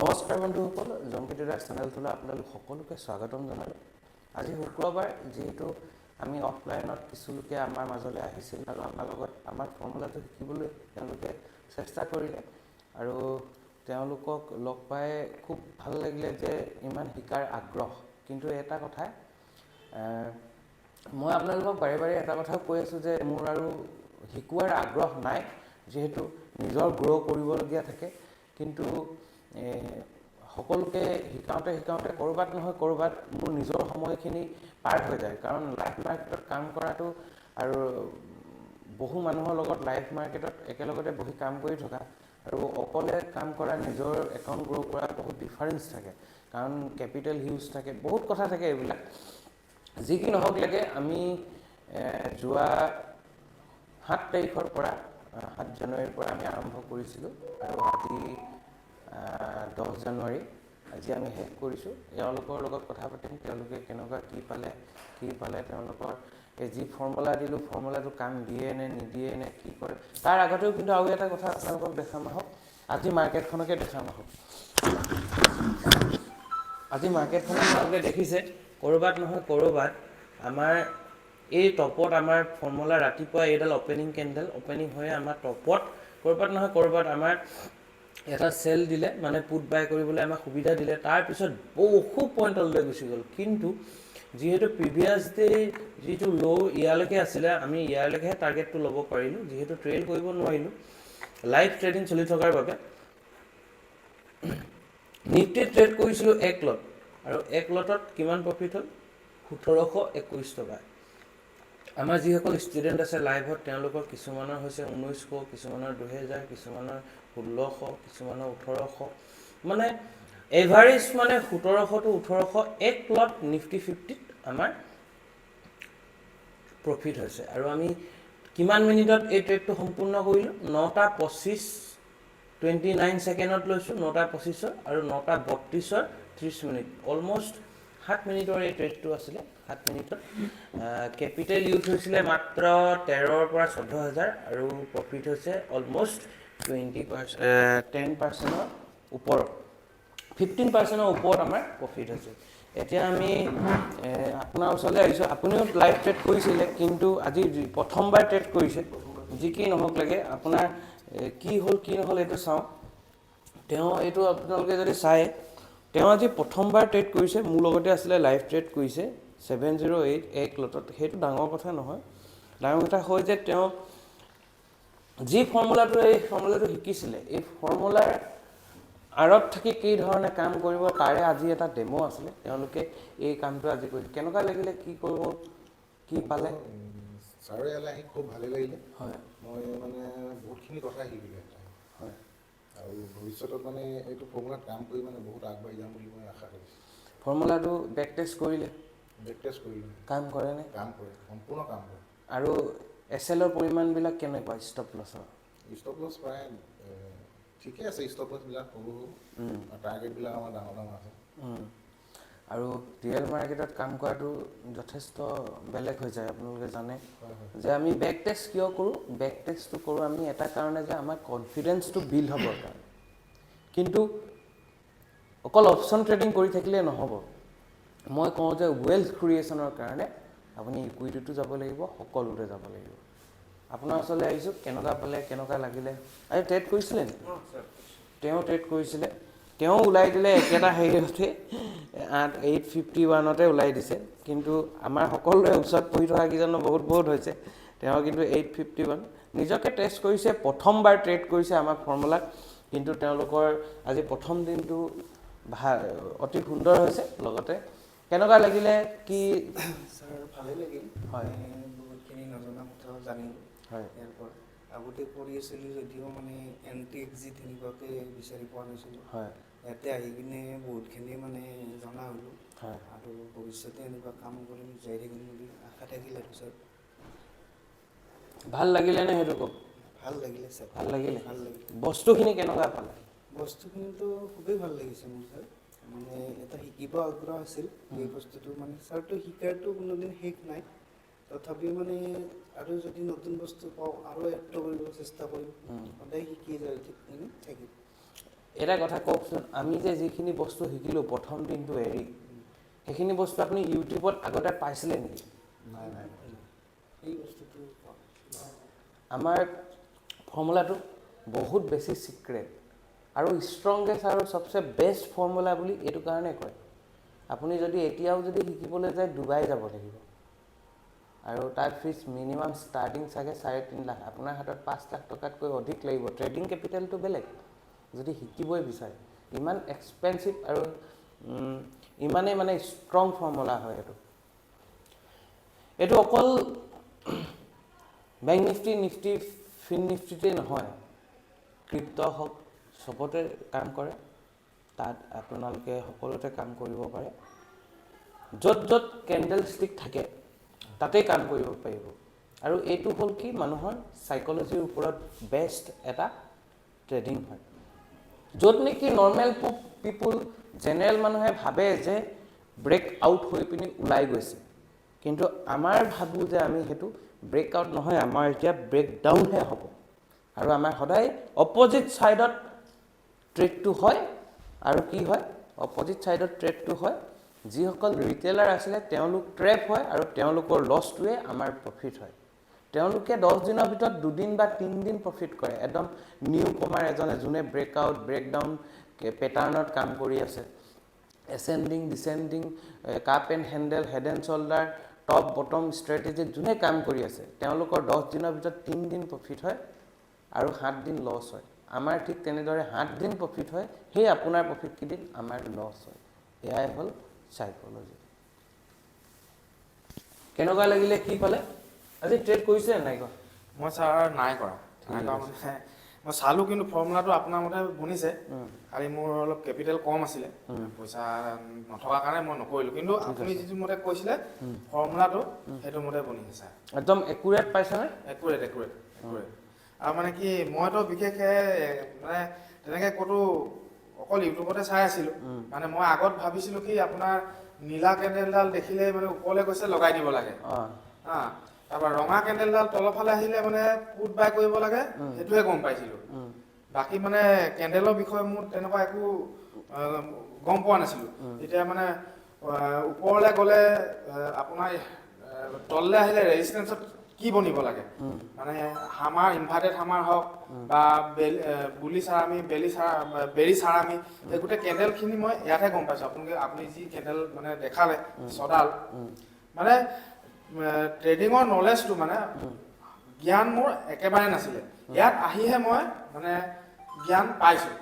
নমস্কাৰ বন্ধুসকল, জংকিটিৰাজ চেনেলটোলৈ আপোনালোক সকলোকে স্বাগতম জনালোঁ। আজি শুক্ৰবাৰ, যিহেতু আমি অফলাইনত কিছু লোকে আমাৰ মাজলৈ আহিছিল আৰু আমাৰ লগত আমাৰ ফৰ্মুলাটো শিকিবলৈ তেওঁলোকে চেষ্টা কৰিলে আৰু তেওঁলোকক লগ পাই খুব ভাল লাগিলে যে ইমান শিকাৰ আগ্ৰহ। কিন্তু এটা কথা, মই আপোনালোকক বাৰে বাৰে এটা কথা কৈ আছোঁ যে মোৰ আৰু শিকোৱাৰ আগ্ৰহ নাই, যিহেতু নিজৰ গ্ৰ' কৰিবলগীয়া থাকে। কিন্তু সকলোকে শিকাওঁতে ক'ৰবাত নহয় ক'ৰবাত মোৰ নিজৰ সময়খিনি পাৰ হৈ যায়। কাৰণ লাইভ মাৰ্কেটত কাম কৰাটো আৰু বহু মানুহৰ লগত লাইভ মাৰ্কেটত একেলগতে বহি কাম কৰি থকা আৰু অকলে কাম কৰা, নিজৰ একাউণ্ট গ্ৰ' কৰা বহুত ডিফাৰেঞ্চ থাকে। কাৰণ কেপিটেল হিউজ থাকে, বহুত কথা থাকে এইবিলাক। যি কি নহওক লাগে, আমি যোৱা 7 তাৰিখৰ পৰা 7 জানুৱাৰীৰ পৰা আমি আৰম্ভ কৰিছিলোঁ আৰু আজি 10 জানুৱাৰী, আজি আমি শেষ কৰিছোঁ। তেওঁলোকৰ লগত কথা পাতিম, তেওঁলোকে কেনেকুৱা কি পালে তেওঁলোকৰ এই যি ফৰ্মুলা দিলোঁ, ফৰ্মুলাটো কাম দিয়ে নে নিদিয়ে নে কি কৰে। তাৰ আগতেও কিন্তু আৰু এটা কথা আপোনালোকক দেখাম আহক, আজি মাৰ্কেটখনকে দেখাম আহক। আজি মাৰ্কেটখনত আপোনালোকে দেখিছে ক'ৰবাত নহয় ক'ৰবাত আমাৰ এই টপত আমাৰ ফৰ্মুলা ৰাতিপুৱা এইডাল অপেনিং কেণ্ডেল অপেনিং হৈ আমাৰ টপত ক'ৰবাত নহয় ক'ৰবাত আমাৰ এটা চেল দিলে, মানে পুট বাই কৰিবলৈ আমাক সুবিধা দিলে। তাৰপিছত বহু পইণ্টলৈ গুচি গ'ল। কিন্তু যিহেতু প্ৰিভিয়াছ ডে যিটো ল' ইয়ালৈকে আছিলে, আমি ইয়ালৈকেহে টাৰ্গেটটো ল'ব পাৰিলোঁ, যিহেতু ট্ৰেইল কৰিব নোৱাৰিলোঁ লাইভ ট্ৰেডিং চলি থকাৰ বাবে। নিফ্টিত ট্ৰেড কৰিছিলোঁ 1 লট আৰু 1 লটত কিমান প্ৰফিট হ'ল? 1721 টকা। আমাৰ যিসকল ষ্টুডেণ্ট আছে লাইভত, তেওঁলোকৰ কিছুমানৰ হৈছে 1900, কিছুমানৰ 2000, কিছুমানৰ 1600, কিছুমানৰ 1800, মানে এভাৰেজ মানে 1700 to 1800 1 লট নিফটি 50ত আমাৰ প্ৰফিট হৈছে। আৰু আমি কিমান মিনিটত এই ট্ৰেডটো সম্পূৰ্ণ কৰিলোঁ? 9:29 ছেকেণ্ডত লৈছোঁ, 9:25 আৰু 9:32 30 মিনিট, অলমষ্ট 7 মিনিটৰ এই ট্ৰেডটো আছিলে। 7 মিনিটত কেপিটেল ইউজ হৈছিলে মাত্ৰ 13,000 পৰা 14,000 আৰু প্ৰফিট হৈছে অলমষ্ট 10%ৰ ওপৰত, 15%ৰ ওপৰত আমাৰ প্ৰফিট হৈছে। এতিয়া আমি আপোনাৰ ওচৰলৈ আহিছোঁ। আপুনিও লাইভ ট্ৰেড কৰিছিলে, কিন্তু আজি প্ৰথমবাৰ ট্ৰেড কৰিছে। যি কি নহওক লাগে, আপোনাৰ কি হ'ল কি নহ'ল এইটো চাওঁ। এইটো আপোনালোকে যদি চায়, তেওঁ আজি প্ৰথমবাৰ ট্ৰেড কৰিছে, মোৰ লগতে আছিলে, লাইভ ট্ৰেড কৰিছে 708 1 লটত। সেইটো ডাঙৰ কথা নহয়। ডাঙৰ কথা হয় যে তেওঁ যি এই ফৰ্মুলাটো শিকিছিলে, এই ফৰ্মুলাৰ আঁৰত থাকি কি ধৰণে কাম কৰিব, তাৰে আজি এটা ডেমো আছিলে। তেওঁলোকে এই কামটো আজি কৰিছে। কেনেকুৱা লাগিলে, কি কৰিব, কি পালে? ছাৰৰ ইয়ালৈ আহি খুব ভালেই লাগিলে। হয়, মই মানে বহুতখিনি কথা শিকিলোঁ। হয়। আৰু ভৱিষ্যতত মানে এইটো ফৰ্মুলাত কাম কৰি মানে বহুত আগবাঢ়ি যাম বুলি মই আশা কৰিছোঁ। ফৰ্মুলাটো বেক টেষ্ট কৰিলে? বেক টেষ্ট কৰিলোঁ। কাম কৰেনে? কাম কৰে, সম্পূৰ্ণ কাম কৰে। আৰু এছএলৰ পৰিমাণবিলাক কেনেকুৱা? ষ্টপ লছৰ ষ্টপ লছ প্ৰায় ঠিকে আছে। ষ্টপ লছবিলাক সৰু আৰু টাৰ্গেটবিলাক আমাৰ ডাঙৰ ডাঙৰ আছে। আৰু ৰিয়েল মাৰ্কেটত কাম কৰাটো যথেষ্ট বেলেগ হৈ যায়। আপোনালোকে জানে যে আমি বেক টেষ্ট কিয় কৰোঁ? বেক টেষ্টটো কৰোঁ আমি এটা কাৰণে যে আমাৰ কনফিডেঞ্চটো বিল্ড হ'বৰ কাৰণে। কিন্তু অকল অপশ্যন ট্ৰেডিং কৰি থাকিলে নহ'ব। মই কওঁ যে ৱেল্থ ক্ৰিয়েশ্যনৰ কাৰণে আপুনি ইকুইটিটো যাব লাগিব, সকলোতে যাব লাগিব। আপোনাৰ ওচৰলৈ আহিছোঁ, কেনেকুৱা পালে, কেনেকুৱা লাগিলে? আজি ট্ৰেড কৰিছিলে নেকি? তেওঁ ট্ৰেড কৰিছিলে, তেওঁ ওলাই দিলে একেটা হেৰিয়তে 851তে ওলাই দিছে। কিন্তু আমাৰ সকলোৰে ওচৰত পঢ়ি থকা কেইজনৰ বহুত হৈছে। তেওঁ কিন্তু 851 নিজকে টেষ্ট কৰিছে, প্ৰথমবাৰ ট্ৰেড কৰিছে আমাৰ ফৰ্মুলাত। কিন্তু তেওঁলোকৰ আজি প্ৰথম দিনটো অতি সুন্দৰ হৈছে। লগতে কেনেকুৱা লাগিলে, কি? ছাৰ ভালেই লাগিল। হয়, বহুতখিনি নজনা কথাও জানিলোঁ। হয়, ইয়াৰ পৰা আগতে কৰি আছিলোঁ যদিও মানে এণ্টি এক্সিট এনেকুৱাকৈ বিচাৰি পোৱা নাছিলোঁ। হয়, ইয়াতে আহি কিনে বহুতখিনি মানে জনা হ'লোঁ। হয়। আৰু ভৱিষ্যতে এনেকুৱা কাম কৰিম, যাই থাকিম বুলি আশা থাকিল। আৰু ছাৰ ভাল লাগিলেনে সেইটো কওক? ভাল লাগিলে ছাৰ, ভাল লাগিলে? ভাল লাগিলে। বস্তুখিনি কেনেকুৱা পালে? বস্তুখিনিতো খুবেই ভাল লাগিছে মোৰ ছাৰ। মানে এটা শিকিব আগ্ৰহ আছিল এই বস্তুটো। মানে ছাৰটো শিকাৰটো কোনোদিন শেষ নাই। তথাপিও মানে আৰু যদি নতুন বস্তু পাওঁ আৰু এড কৰিব চেষ্টা কৰিম। সদায় শিকি থাকিম। এটা কথা কওকচোন, আমি যে যিখিনি বস্তু শিকিলোঁ প্ৰথম দিনটো এৰি, সেইখিনি বস্তু আপুনি ইউটিউবত আগতে পাইছিলে নেকি? নাই নাই এই বস্তুটো পোৱা নাই। আমাৰ ফৰ্মুলাটো বহুত বেছি চিক্ৰেট আৰু ষ্ট্ৰংগেষ্ট আৰু চবচে বেষ্ট ফৰ্মুলা বুলি এইটো কাৰণে কয়। আপুনি যদি এতিয়াও যদি শিকিবলৈ যায় ডুবাই যাব লাগিব, আৰু তাৰ ফিজ মিনিমাম ষ্টাৰ্টিং চাগে 3.5 লাখ, আপোনাৰ হাতত 5 লাখ টকাতকৈ অধিক লাগিব। ট্ৰেডিং কেপিটেলটো বেলেগ যদি শিকিবই বিচাৰে, ইমান এক্সপেঞ্চিভ আৰু ইমানেই মানে ষ্ট্ৰং ফৰ্মুলা হয় এইটো। এইটো অকল বেংক নিফটি, নিফটি, ফিন নিফটিতে নহয়, ক্ৰিপ্ট' হওক চবতে কাম কৰে। তাত আপোনালোকে সকলোতে কাম কৰিব পাৰে। য'ত য'ত কেণ্ডেল ষ্টিক থাকে তাতেই কাম কৰিব পাৰিব। আৰু এইটো হ'ল কি মানুহৰ চাইক'লজিৰ ওপৰত বেষ্ট এটা ট্ৰেডিং হয়। য'ত নেকি নৰ্মেল পিপুল, জেনেৰেল মানুহে ভাবে যে ব্ৰেক আউট হৈ পিনি ওলাই গৈছে, কিন্তু আমাৰ ভাবোঁ যে আমি সেইটো ব্ৰেক আউট নহয়, আমাৰ এতিয়া ব্ৰেক ডাউনহে হ'ব। আৰু আমাৰ সদায় অপজিট ছাইডত ট্ৰেডটো হয়। আৰু কি হয়, অপজিট ছাইডত ট্ৰেডটো হয়, যিসকল ৰিটেইলাৰ আছিলে তেওঁলোক ট্ৰেপ হয়, আৰু তেওঁলোকৰ লছটোৱে আমাৰ প্ৰফিট হয়। তেওঁলোকে 10 দিনৰ ভিতৰত 2 দিন বা 3 দিন প্ৰফিট কৰে। একদম নিউ কমাৰ এজনে যোনে ব্ৰেকআউট, ব্ৰেকডাউন পেটাৰ্ণত কাম কৰি আছে, ascending, descending, cup and handle, head and shoulder, top bottom ষ্ট্ৰেটেজিত যোনে কাম কৰি আছে, তেওঁলোকৰ 10 দিনৰ ভিতৰত 3 দিন প্ৰফিট হয় আৰু 7 দিন লছ হয়। আমাৰ ঠিক তেনেদৰে 7 দিন প্ৰফিট হয়, সেই আপোনাৰ প্ৰফিট কেইদিন আমাৰ লছ হয়। এয়াই হ'ল চাইক'লজি। কেনেকুৱা লাগিলে, কি ক'লে? আজি ট্ৰেড কৰিছে নাই কৰা? মই ছাৰ নাই কৰা মানে মই চালোঁ, কিন্তু ফৰ্মুলাটো আপোনাৰ মতে বনিছে। খালি মোৰ অলপ কেপিটেল কম আছিলে, পইচা নথকাৰ কাৰণে মই নকৰিলোঁ। কিন্তু আপুনি যিটো মতে কৈছিলে ফৰ্মুলাটো, সেইটো মতে বনিছে ছাৰ। একদম একুৰেট পাইছেনে? একুৰেট। আৰু মানে কি, মইতো বিশেষকৈ মানে তেনেকৈ ক'তো অকল ইউটিউবতে চাই আছিলোঁ। মানে মই আগত ভাবিছিলোঁ কি, আপোনাৰ নীলা কেণ্ডেলডাল দেখিলেই মানে ওপৰলৈ গৈছে লগাই দিব লাগে। তাৰপৰা ৰঙা কেণ্ডেলডাল তলৰ ফালে আহিলে মানে পুট বাই কৰিব লাগে, সেইটোহে গম পাইছিলোঁ। বাকী মানে কেণ্ডেলৰ বিষয়ে মোৰ তেনেকুৱা একো গম পোৱা নাছিলোঁ। এতিয়া মানে ওপৰলৈ গ'লে আপোনাৰ তললৈ আহিলে ৰেজিষ্টেঞ্চত কি বনিব লাগে, মানে হামাৰ, ইনভাৰ্টেড হামাৰ হওক বা বেৰি চাৰামি, এই গোটেই কেণ্ডেলখিনি মই ইয়াতহে গম পাইছোঁ। আপুনি যি কেণ্ডেল মানে দেখালে ছডাল, মানে ট্ৰেডিঙৰ নলেজটো মানে জ্ঞান মোৰ একেবাৰে নাছিলে। ইয়াত আহিহে মই মানে জ্ঞান পাইছোঁ।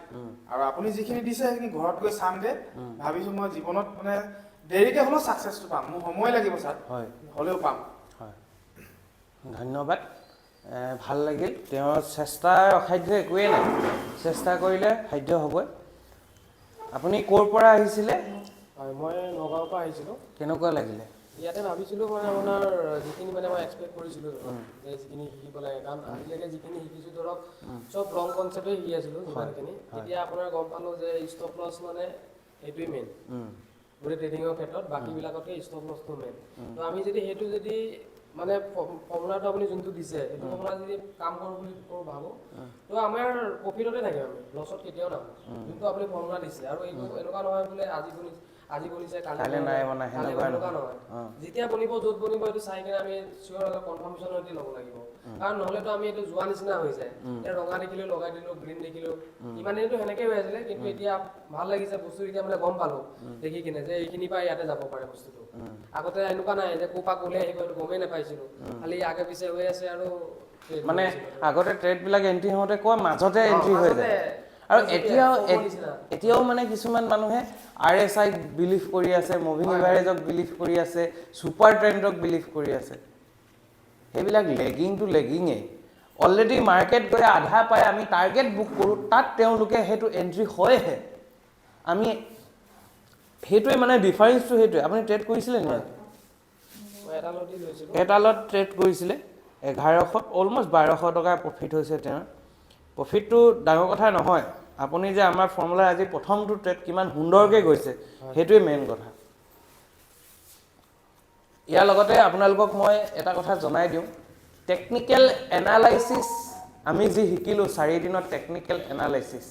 আৰু আপুনি যিখিনি দিছে সেইখিনি ঘৰত গৈ চামগৈ, ভাবিছোঁ মই জীৱনত মানে দেৰিকৈ হ'লেও ছাকচেছটো পাম। মোৰ সময় লাগিব ছাৰ, হ'লেও পাম। হয়, ধন্যবাদ। ভাল লাগিল। তেওঁৰ চেষ্টাৰ অসাধ্য একোৱেই নাই, চেষ্টা কৰিলে সাধ্য হ'বই। আপুনি ক'ৰ পৰা আহিছিলে? হয়, মই নগাঁৱৰ পৰা আহিছিলোঁ। কেনেকুৱা লাগিলে? ইয়াতে ভাবিছিলোঁ মানে আপোনাৰ যিখিনি মানে মই এক্সপেক্ট কৰিছিলোঁ যে যিখিনি শিকিব লাগে, কাৰণ আজিলৈকে যিখিনি শিকিছোঁ ধৰক চব ৰং কনচেপ্টেই শিকি আছিলোঁ যিমানখিনি। তেতিয়া আপোনাৰ গম পালোঁ যে ষ্টপ লছ মানে এইটোৱেই মেইন গোটেই ট্ৰেডিঙৰ ক্ষেত্ৰত, বাকীবিলাকতকৈ ষ্টপ লছটো মেইন। তো আমি যদি সেইটো যদি মানে ফৰ্মুলাটো আপুনি যোনটো দিছে, সেইটো ফৰ্মুলা যদি কাম কৰোঁ বুলি ভাবোঁ, তো আমাৰ প্ৰফিটতে থাকিম, আমি লছত কেতিয়াও নাহোঁ। যোনটো আপুনি ফৰ্মুলা দিছে, আৰু এইটো এনেকুৱা নহয় বোলে আজি বনিছে কালি নাই বনা, এনেকুৱা নহয়। যেতিয়া বনিব, য'ত বনিব, এইটো চাই কিনে আমি চিয়ৰ কনফাৰ্মেশ্যন সৈতে ল'ব লাগিব। কাৰণ নহ'লেতো আমি এইটো যোৱা নিচিনা হৈ যায়। এতিয়া ৰঙা দেখিলোঁ লগাই দিলোঁ, গ্ৰীণ দেখিলোঁ, ইমানেইতো সেনেকৈ হৈ আছিলে। কিন্তু এতিয়া ভাল লাগিছে বস্তু, এতিয়া মানে গম পালোঁ দেখি কিনে যে এইখিনিৰ পৰা ইয়াতে যাব পাৰে বস্তুটো। আগতে এনেকুৱা নাই যে ক'ৰ পৰা ক'লে আহিব, এইটো গমেই নাপাইছিলোঁ। খালি আগে পিছে হৈ আছে আৰু মানে আগতে ট্ৰেডবিলাক এণ্ট্ৰি হওঁতে কয় মাজতে এণ্ট্ৰি হৈ যায়। আৰু এতিয়াও মানে কিছুমান মানুহে RSI বিলিভ কৰি আছে, মুভিং এভাৰেজক বিলিভ কৰি আছে, ছুপাৰ ট্ৰেণ্ডক বিলিভ কৰি আছে। সেইবিলাক লেগিংটো লেগিঙেই। অলৰেডি মাৰ্কেট গৈ আধা পাই আমি টাৰ্গেট বুক কৰোঁ, তাত তেওঁলোকে সেইটো এণ্ট্ৰি হয়হে। আমি সেইটোৱে মানে ডিফাৰেঞ্চটো সেইটোৱে। আপুনি ট্ৰেড কৰিছিলে নে? এটালত ট্ৰেড কৰিছিলে 1100, অলমষ্ট 1200 টকাৰ প্ৰফিট হৈছে তেওঁৰ। প্ৰফিটটো ডাঙৰ কথা নহয়, আপুনি যে আমাৰ ফৰ্মুলা আজি প্ৰথমটো ট্ৰেড কিমান সুন্দৰকৈ গৈছে, সেইটোৱে মেইন কথা। ইয়াৰ লগতে আপোনালোকক মই এটা কথা জনাই দিওঁ, টেকনিকেল এনালাইচিছ আমি যি শিকিলোঁ 4 দিনত টেকনিকেল এনালাইচিছ,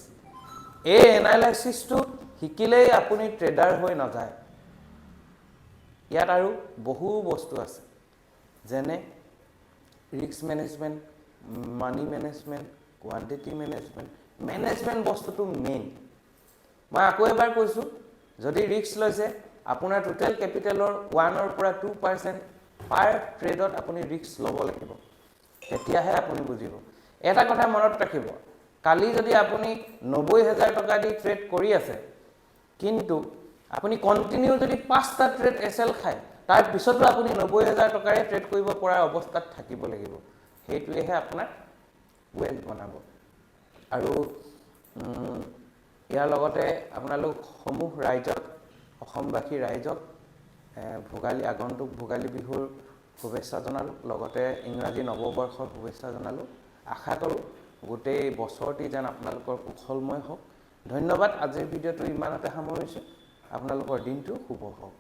এই এনালাইচিছটো শিকিলেই আপুনি ট্ৰেডাৰ হৈ নাযায়। ইয়াত আৰু বহু বস্তু আছে, যেনে ৰিস্ক মেনেজমেণ্ট, মানি মেনেজমেণ্ট, কোৱান্টিটি মেনেজমেণ্ট। মেনেজমেণ্ট বস্তুটো মেইন। মই আকৌ এবাৰ কৈছোঁ, যদি ৰিস্ক লৈছে, আপোনাৰ টোটেল কেপিটেলৰ 1ৰ পৰা 2% পাৰ ট্ৰেডত আপুনি ৰিস্ক ল'ব লাগিব, তেতিয়াহে আপুনি বুজিব। এটা কথা মনত ৰাখিব, কালি যদি আপুনি 90,000 টকা দি ট্ৰেড কৰি আছে, কিন্তু আপুনি কণ্টিনিউ যদি 5টা ট্ৰেড এছএল খায়, তাৰ পিছতো আপুনি 90,000 টকাৰে ট্ৰেড কৰিব পৰা অৱস্থাত থাকিব লাগিব। সেইটোৱেহে আপোনাক ৱেল্থ বনাব। আৰু ইয়াৰ লগতে আপোনালোক সমূহ ৰাইজক, অসমবাসী ৰাইজক আগন্তুক ভোগালী বিহুৰ শুভেচ্ছা জনালোঁ, লগতে ইংৰাজী নৱবৰ্ষৰ শুভেচ্ছা জনালোঁ। আশা কৰোঁ গোটেই বছৰটি যেন আপোনালোকৰ কুশলময় হওক। ধন্যবাদ। আজিৰ ভিডিঅ'টো ইমানতে সামৰিছোঁ। আপোনালোকৰ দিনটো শুভ হওক।